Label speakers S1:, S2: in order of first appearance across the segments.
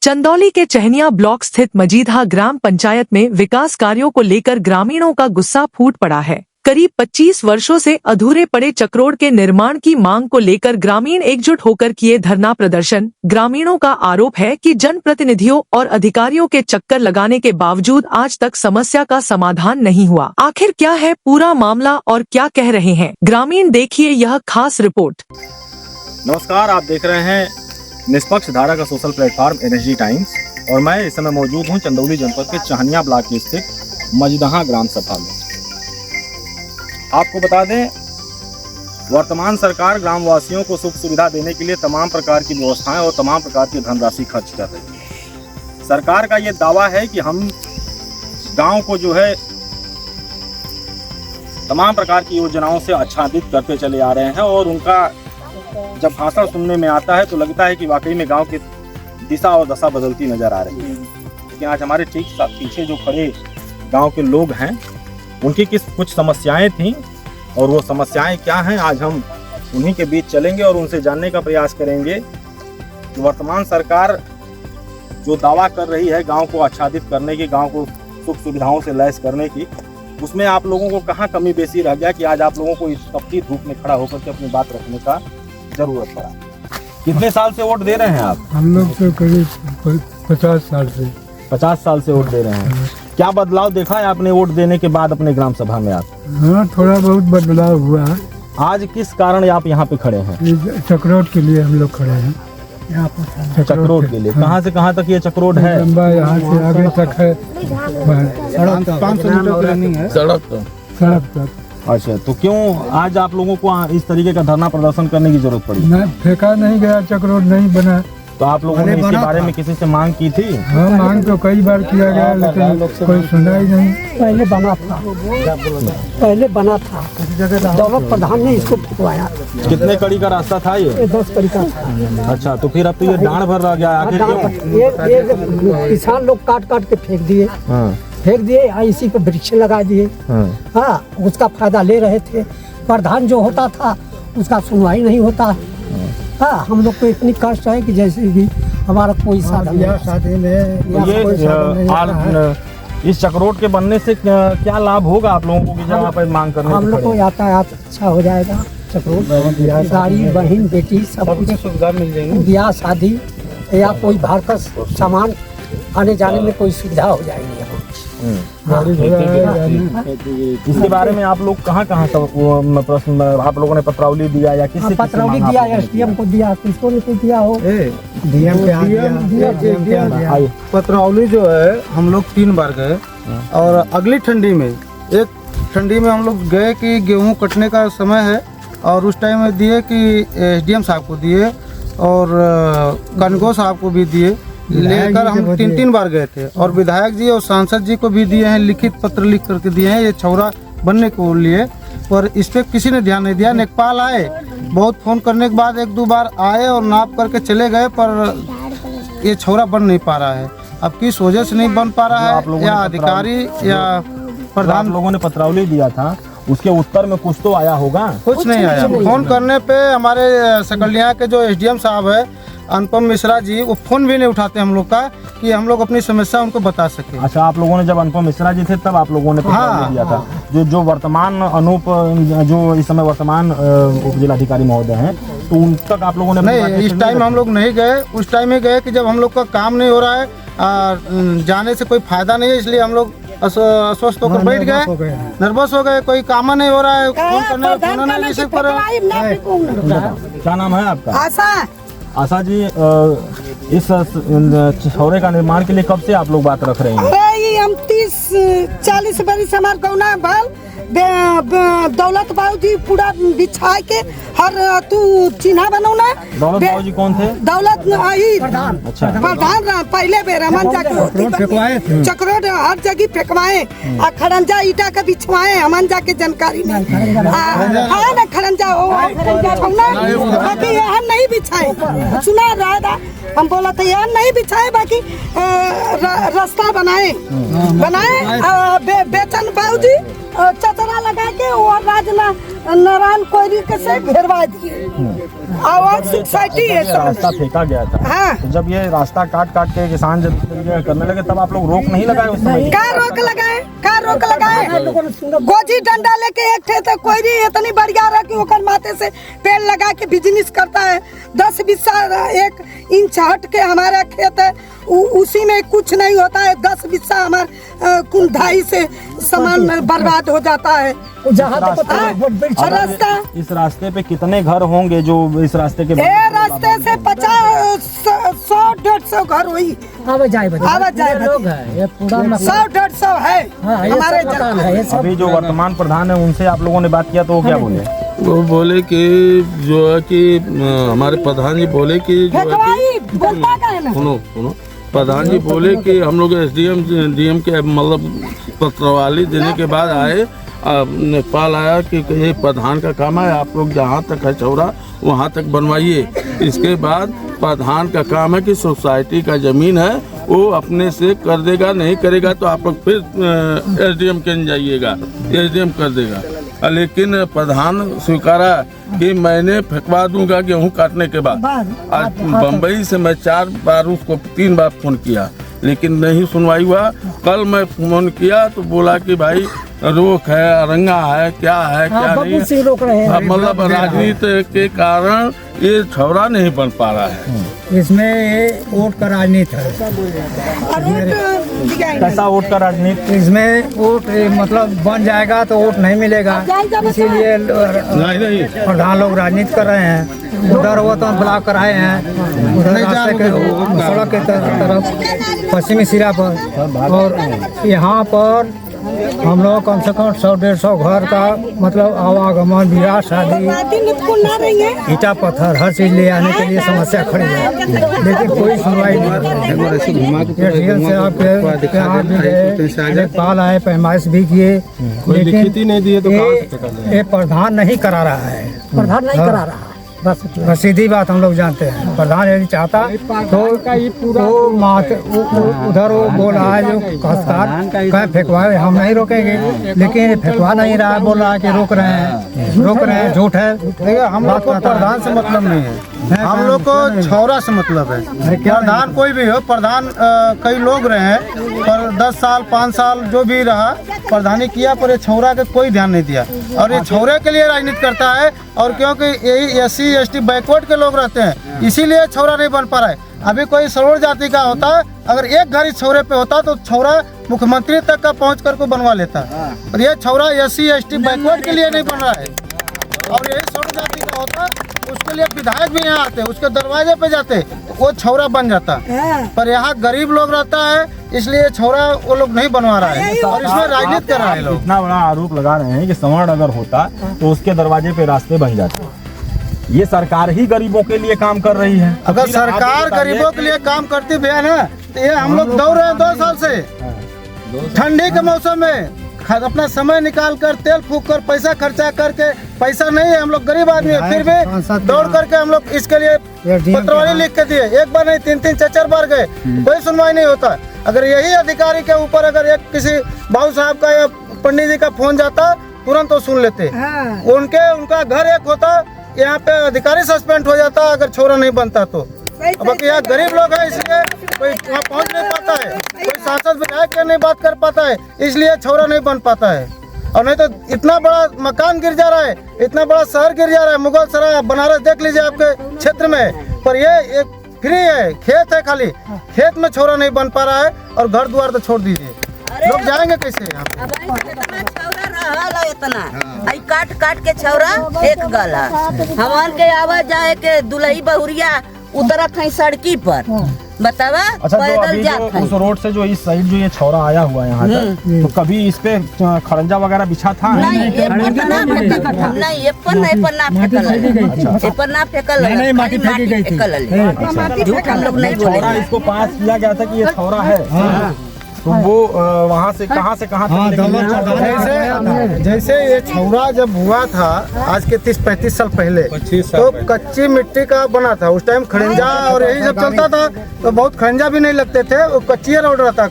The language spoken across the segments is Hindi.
S1: चंदौली के चहनिया ब्लॉक स्थित मजीदहा ग्राम पंचायत में विकास कार्यों को लेकर ग्रामीणों का गुस्सा फूट पड़ा है। करीब 25 वर्षों से अधूरे पड़े चक्रोड के निर्माण की मांग को लेकर ग्रामीण एकजुट होकर किए धरना प्रदर्शन। ग्रामीणों का आरोप है कि जनप्रतिनिधियों और अधिकारियों के चक्कर लगाने के बावजूद आज तक समस्या का समाधान नहीं हुआ। आखिर क्या है पूरा मामला और क्या कह रहे हैं ग्रामीण, देखिए यह खास रिपोर्ट।
S2: नमस्कार, आप देख रहे हैं निष्पक्ष धारा का सोशल प्लेटफॉर्म एनएसजी टाइम्स और मैं इस समय मौजूद हूं चंदौली जनपद के चहनिया ब्लॉक के स्थित मजीदहा ग्राम सभा में। आपको बता दें, वर्तमान सरकार ग्रामवासियों को सुख सुविधा देने के लिए तमाम प्रकार की व्यवस्थाएं और तमाम प्रकार की धनराशि खर्च कर रही है। सरकार का ये दावा है कि हम गांव को जो है तमाम प्रकार की योजनाओं से आच्छादित करते चले आ रहे हैं और उनका जब भाषण सुनने में आता है तो लगता है कि वाकई में गांव की दिशा और दशा बदलती नजर आ रही है। लेकिन आज हमारे ठीक पीछे जो खड़े गांव के लोग हैं, उनकी कुछ समस्याएं थीं और वो समस्याएं क्या हैं, आज हम उन्हीं के बीच चलेंगे और उनसे जानने का प्रयास करेंगे कि वर्तमान सरकार जो दावा कर रही है गांव को आच्छादित करने की, गांव को सुख सुविधाओं से लैस करने की, उसमें आप लोगों को कहाँ कमी बेसी रह गया कि आज आप लोगों को इस तपती धूप में खड़ा होकर के अपनी बात रखने का जरूरत पड़ा। कितने साल से वोट दे रहे हैं आप? हम लोग तो करीब 50 साल से। 50 साल से वोट दे रहे हैं। क्या बदलाव देखा है आपने वोट देने के बाद अपने ग्राम सभा में? आप
S3: हाँ, थोड़ा बहुत बदलाव हुआ है।
S2: आज किस कारण आप यहाँ पे खड़े हैं?
S3: चक्रोड के लिए हम लोग खड़े हैं।
S2: चक्रोड के लिए? कहाँ से कहाँ तक ये चक्रोड है?
S3: यहाँ से आगे तक है, 500 मीटर की रनिंग है सड़क तक।
S2: अच्छा, तो क्यों आज आप लोगों को इस तरीके का धरना प्रदर्शन करने की जरूरत पड़ी?
S3: फेंका नहीं गया, चक्रोड नहीं बना।
S2: तो आप लोगों ने इसके बारे में किसी से मांग की थी?
S3: हाँ, मांग तो कई बार किया गया लेकिन कोई सुना ही नहीं।
S4: पहले बना था दौलत प्रधान ने इसको फेंकवाया।
S2: कितने कड़ी का रास्ता था ये?
S4: 10 कड़ी का था।
S2: अच्छा, तो फिर अब तो ये डांड भर रह गया आखिर क्यों?
S4: ये किसान लोग काट के फेंक दिए। फेंक दिए, इसी पे वृक्ष लगा दिए। हाँ, उसका फायदा ले रहे थे। प्रधान जो होता था उसका सुनवाई नहीं होता। हाँ, हम लोग को इतनी कष्ट है कि जैसे भी हमारा कोई साधन
S2: इस चक्रोड के बनने से क्या लाभ होगा आप लोगों को कि जब आप मांग करने?
S4: हम लोग को यातायात अच्छा हो जाएगा। चक्रोड गाड़ी, बहन, बेटी सब कुछ
S3: सुविधा मिल जाएगी।
S4: ब्याह शादी या कोई बाहर का सामान आने जाने में कोई सुविधा हो जाएगी।
S2: इसके बारे में आप लोग कहाँ प्रश्न आप लोगों ने पत्रावली दिया या किसी
S4: पत्रावली दिया? एसडीएम को दिया, किसको नहीं दिया हो?
S3: पत्रावली जो है हम लोग 3 बार गए और अगली ठंडी में, एक ठंडी में हम लोग गए कि गेहूं कटने का समय है और उस टाइम में दिए कि एसडीएम साहब को दिए और कनगो साहब को भी दिए। लेकर हम 3 बार गए थे और विधायक जी और सांसद जी को भी दिए हैं, लिखित पत्र लिख करके दिए हैं ये छौरा बनने को लिए, पर इस पे किसी ने ध्यान नहीं दिया। नेकपाल आए, बहुत फोन करने के बाद 1-2 बार आए और नाप करके चले गए, पर ये छौरा बन नहीं पा रहा है। अब किस वजह से नहीं बन पा रहा है, या अधिकारी या प्रधान
S2: लोगों ने पत्रावली दिया था, उसके उत्तर में कुछ तो आया होगा?
S3: कुछ नहीं आया। फोन करने पे हमारे सकलिया के जो एसडीएम साहब है अनुपम मिश्रा जी, वो फोन भी नहीं उठाते हम लोग का कि हम लोग अपनी समस्या उनको बता सके।
S2: अच्छा, आप लोगों ने जब अनुपम मिश्रा जी थे तब आप लोगों ने दिया था? जो वर्तमान जो इस समय वर्तमान उप जिलाधिकारी महोदय हैं, तो उन तक आप लोगों ने
S3: नहीं? इस टाइम हम लोग नहीं गए। उस टाइम में गए कि जब हम लोग का काम नहीं हो रहा है, जाने से कोई फायदा नहीं है, इसलिए हम लोग अस्वस्थ होकर बैठ गए, नर्वस हो गए। कोई काम नहीं हो रहा है, फोन करने
S2: क्या नाम है आपका? आशा जी, इस छौरे का निर्माण के लिए कब से आप लोग बात रख रहे हैं?
S5: हम 30-40 बरस हमारे गौना भल दौलत बाबू जी पूरा बिछा के हर तू चिन्हा बनौना।
S2: दौलत बाबू जी कौन थे?
S5: दौलत प्रधान पहले बेर हमन जाके चक्रोड हर जगह फेंकवाए, खड़ंजा ईटा का बिछवाए, हमन जाके जानकारी नहीं है ना। खड़ंजा बाकी यहाँ नहीं बिछाए, सुना रहा था, हम बोला था यहाँ नहीं बिछाए, बाकी रास्ता बनाए बेचन बाबू जी चतरा लगा के और राजना नारायण कोयरी के से घेरवा दिए। आवाज सोसाइटी है सब।
S2: रास्ता फेंका गया था।
S5: हाँ।
S2: तो जब ये रास्ता काट काट के किसान जब करने लगे तब आप लोग रोक नहीं लगाए उस समय?
S5: का रोक लगाए, का रोक लगाए? गोजी डंडा लेके एक थे तो कोयरी इतनी बढ़िया रहा कि ओकर माथे से पेड़ लगा के बिजनेस करता है। 10-20 1 इंच हट के हमारा खेत है, उसी में कुछ नहीं होता है। 10 हमारे कुंधाई से सामान बर्बाद हो जाता है। रास्ता
S2: इस रास्ते पे कितने घर होंगे जो इस रास्ते के?
S5: रास्ते से 50-100-150 घर हुई
S4: आवाजाही
S5: लोग है, 100-150 है हमारे जगह।
S2: अभी जो वर्तमान प्रधान है उनसे आप लोगों ने बात किया तो वो क्या बोले?
S6: वो बोले कि जो है कि हमारे प्रधान जी बोले कि जो है कि सुनो प्रधान जी बोले कि हम लोग डीएम के मतलब पत्रवाली देने के बाद आए, नेपाल आया कि ये प्रधान का काम है, आप लोग जहाँ तक है चौरा वहाँ तक बनवाइए। इसके बाद प्रधान का काम है कि सोसाइटी का जमीन है वो अपने से कर देगा, नहीं करेगा तो आप लोग फिर एसडीएम के जाइएगा, एसडीएम कर देगा। लेकिन प्रधान स्वीकारा कि मैंने फेंकवा दूंगा गेहूँ काटने के बाद। आज बम्बई से मैं 4 बार उसको 3 बार फोन किया लेकिन नहीं सुनवाई हुआ। कल मैं फोन किया तो बोला कि भाई रोक है, अरंगा है, क्या है क्या नहीं।
S4: रोक रहे हैं।
S6: मतलब राजनीति के कारण ये छौरा नहीं बन पा रहा है।
S4: इसमें वोट का राजनीति है।
S2: कैसा वोट का राजनीति?
S4: इसमें वोट मतलब बन जाएगा तो वोट नहीं मिलेगा, इसीलिए
S6: नहीं
S4: प्रधान लोग राजनीति कर रहे हैं। उधर वो तो ब्लॉक कराए हैं, उधर सड़क के तरफ पश्चिमी सिरा पर, और यहाँ पर हम लोग कम से कम 100-150 घर का मतलब आवागमन, ब्याह शादी, ईटा पत्थर हर चीज ले आने के लिए समस्या खड़ी है, लेकिन कोई सुनवाई नहीं से आपके यहाँ भी गए, पाल आए, पैमाइश भी किए, लिखित ही नहीं दिए तो ये प्रधान नहीं करा रहा है। प्रधान नहीं करा रहा, बस सीधी बात हम लोग जानते हैं। प्रधान यदि चाहता तो उधर वो बोल रहा है जो कहीं फेंकवाए, हम नहीं रोकेंगे, लेकिन फेंकवा नहीं रहा है, बोल रहा है कि रोक रहे हैं, झूठ है।
S3: देखिए हम लोग को प्रधान से मतलब नहीं है, हम लोग को छौरा से मतलब है। प्रधान कोई भी हो, प्रधान कई लोग रहे हैं पर 10 साल 5 साल जो भी रहा प्रधानी किया, पर ये छौरा के कोई ध्यान नहीं दिया और ये छौरे के लिए राजनीति करता है। और क्योंकि यही SC ST बैकवर्ड के लोग रहते हैं इसीलिए छौरा नहीं बन पा रहा है। अभी कोई सरोड़ जाति का होता, अगर एक घर इस छौरे पे होता तो छौरा मुख्यमंत्री तक का पहुँच कर को बनवा लेता, और ये छौरा SC ST बैकवर्ड के लिए नहीं बन रहा है। और यही सरोड़ जाति का होता उसके लिए विधायक भी यहाँ आते, उसके दरवाजे पे जाते, वो छौरा बन जाता। पर यहाँ गरीब लोग रहता है इसलिए छौरा वो लोग नहीं बनवा रहा है और इसमें राजनीति कर रहा है लोग।
S2: इतना बड़ा आरोप लगा रहे हैं कि सवर्ण अगर होता तो उसके दरवाजे पे रास्ते बन जाते। ये सरकार ही गरीबों के लिए काम कर रही है।
S3: अगर सरकार गरीबों के लिए काम करती भी है ना तो ये हम लोग दौड़ रहे हैं 2 साल से, ठंडी के मौसम में अपना समय निकाल कर तेल फूक कर पैसा खर्चा करके, पैसा नहीं है, हम लोग गरीब आदमी है, फिर भी दौड़ करके हम लोग इसके लिए पत्रवाली लिख के दिए। एक बार नहीं 3-3 4-4 बार गए, कोई सुनवाई नहीं होता। अगर यही अधिकारी के ऊपर अगर एक किसी बाबू साहब का या पंडित जी का फोन जाता तुरंत वो सुन लेते। उनका घर एक होता, यहाँ पे अधिकारी सस्पेंड हो जाता अगर छोरा नहीं बनता तो। अब यहाँ गरीब लोग हैं इसलिए कोई वहाँ पहुँच नहीं पाता है, कोई सांसद विधायक के नहीं बात कर पाता है, इसलिए छोरा नहीं बन पाता है। और नहीं तो इतना बड़ा मकान गिर जा रहा है, इतना बड़ा शहर गिर जा रहा है, मुगल सराय बनारस देख लीजिए आपके क्षेत्र में, पर ये एक फ्री है, खेत है, खाली खेत में छोरा नहीं बन पा रहा है और घर द्वार तो छोड़ दीजिए, लोग जाएंगे कैसे यहाँ
S7: इतना काट काट के छौरा एक गला हमार के आवाज जाए के दुलही बहुरिया उतरत है सड़की पर, बतावा।
S2: अच्छा,
S7: पैदल जात है
S2: उस रोड से जो इस साइड जो ये छौरा आया हुआ है यहाँ तक, तो कभी इस पे खड़ंजा वगैरह बिछा था?
S7: नहीं, ये पर ना फेंकल, झूठ हम लोग नहीं बोले।
S2: इसको पास किया गया था कि ये छौरा है, तो वो वहाँ से कहाँ
S3: जैसे ये छौरा जब हुआ था आज के 30-35 साल पहले, तो कच्ची मिट्टी का बना था। उस टाइम खड़ंजा और यही जब चलता था तो बहुत खड़ंजा भी नहीं लगते थे, वो कच्ची रोड रहता।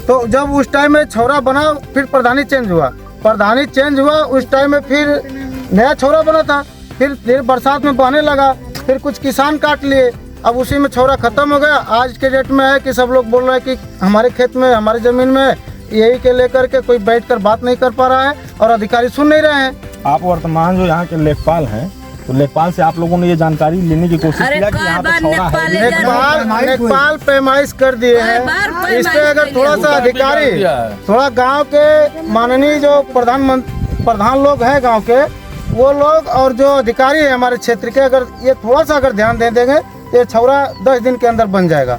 S3: तो जब उस टाइम में छौरा बना फिर प्रधानी चेंज हुआ प्रधानी चेंज हुआ उस टाइम में फिर नया छौरा बना था, फिर बरसात में बहने लगा, फिर कुछ किसान काट लिए, अब उसी में छौरा खत्म हो गया। आज के डेट में है कि सब लोग बोल रहे हैं कि हमारे खेत में, हमारी जमीन में, यही के लेकर के कोई बैठकर बात नहीं कर पा रहा है और अधिकारी सुन नहीं रहे हैं।
S2: आप वर्तमान जो यहाँ के लेखपाल हैं, तो लेखपाल से आप लोगों ने ये जानकारी लेने की कोशिश किया कि यहाँ पे छौरा है?
S3: लेखपाल पैमाइश कर दिए हैं। इस पे अगर थोड़ा सा अधिकारी, थोड़ा गांव के माननीय जो प्रधान लोग हैं गांव के, वो लोग और जो अधिकारी है हमारे क्षेत्र के, अगर ये थोड़ा सा अगर ध्यान दे देंगे, ये छौरा 10 दिन के अंदर बन जाएगा।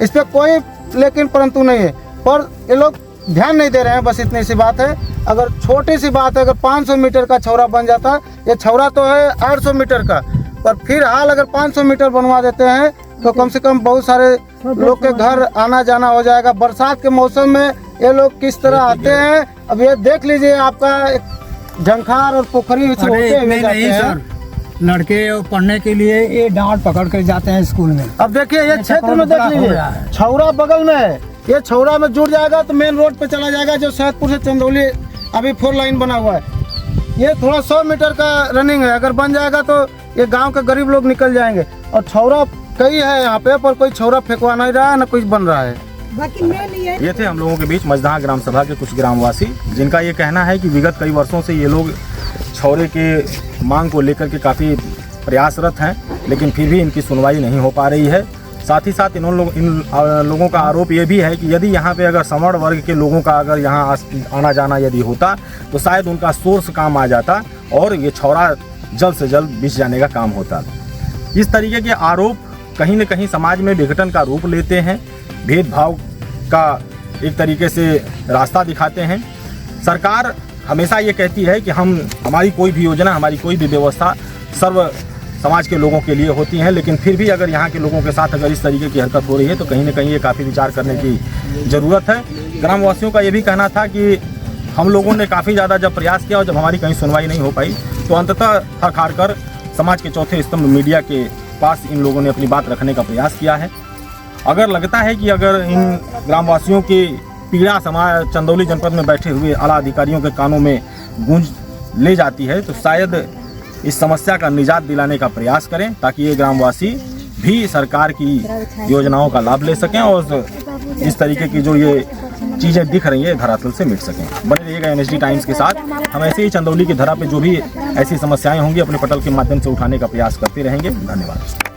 S3: इस पे कोई लेकिन परंतु नहीं है, पर ये लोग ध्यान नहीं दे रहे हैं। बस इतनी सी बात है। अगर छोटी सी बात है, अगर 500 मीटर का छौरा बन जाता, ये छौरा तो है 800 मीटर का, पर फिर हाल अगर 500 मीटर बनवा देते हैं तो कम से कम बहुत सारे लोग के घर आना जाना हो जाएगा। बरसात के मौसम में ये लोग किस तरह आते हैं, अब ये देख लीजिए, आपका झंखार और पोखरी होते हुए जाते हैं।
S4: लड़के पढ़ने के लिए ये डांट पकड़ कर जाते हैं स्कूल में।
S3: अब देखिए ये क्षेत्र में देख लीजिए, छौरा बगल में है, ये छौरा में जुड़ जाएगा तो मेन रोड पे चला जाएगा, जो सैदपुर से चंदौली अभी 4 लाइन बना हुआ है। ये थोड़ा 100 मीटर का रनिंग है, अगर बन जाएगा तो ये गांव के गरीब लोग निकल जाएंगे। और छौरा कई है यहाँ पे, पर कोई छौरा फेंकवा नहीं रहा है, न कुछ बन रहा है।
S2: ये थे हम लोगों के बीच मजदहा ग्राम सभा के कुछ ग्रामवासी, जिनका ये कहना है कि विगत कई वर्षों से ये लोग छौरे के मांग को लेकर के काफ़ी प्रयासरत हैं, लेकिन फिर भी इनकी सुनवाई नहीं हो पा रही है। साथ ही साथ इन लोगों का आरोप ये भी है कि यदि यहाँ पे अगर सवर्ण वर्ग के लोगों का अगर यहाँ आना जाना यदि होता तो शायद उनका सोर्स काम आ जाता और ये छौरा जल्द से जल्द बिछ जाने का काम होता। इस तरीके के आरोप कहीं न कहीं समाज में विघटन का रूप लेते हैं, भेदभाव का एक तरीके से रास्ता दिखाते हैं। सरकार हमेशा ये कहती है कि हमारी कोई भी योजना, हमारी कोई भी व्यवस्था सर्व समाज के लोगों के लिए होती हैं, लेकिन फिर भी अगर यहाँ के लोगों के साथ अगर इस तरीके की हरकत हो रही है तो कहीं न कहीं ये काफ़ी विचार करने की ज़रूरत है। ग्रामवासियों का ये भी कहना था कि हम लोगों ने काफ़ी ज़्यादा जब प्रयास किया और जब हमारी कहीं सुनवाई नहीं हो पाई तो अंततः थक हार कर समाज के चौथे स्तंभ मीडिया के पास इन लोगों ने अपनी बात रखने का प्रयास किया है। अगर लगता है कि अगर इन ग्रामवासियों की पीड़ा समाज चंदौली जनपद में बैठे हुए आला अधिकारियों के कानों में गूंज ले जाती है तो शायद इस समस्या का निजात दिलाने का प्रयास करें, ताकि ये ग्रामवासी भी सरकार की योजनाओं का लाभ ले सकें और इस तरीके की जो ये चीज़ें दिख रही है धरातल से मिट सकें। बने रहिएगा NSD टाइम्स के साथ। हम ऐसे ही चंदौली की धरा पे जो भी ऐसी समस्याएं होंगी अपने पटल के माध्यम से उठाने का प्रयास करते रहेंगे। धन्यवाद।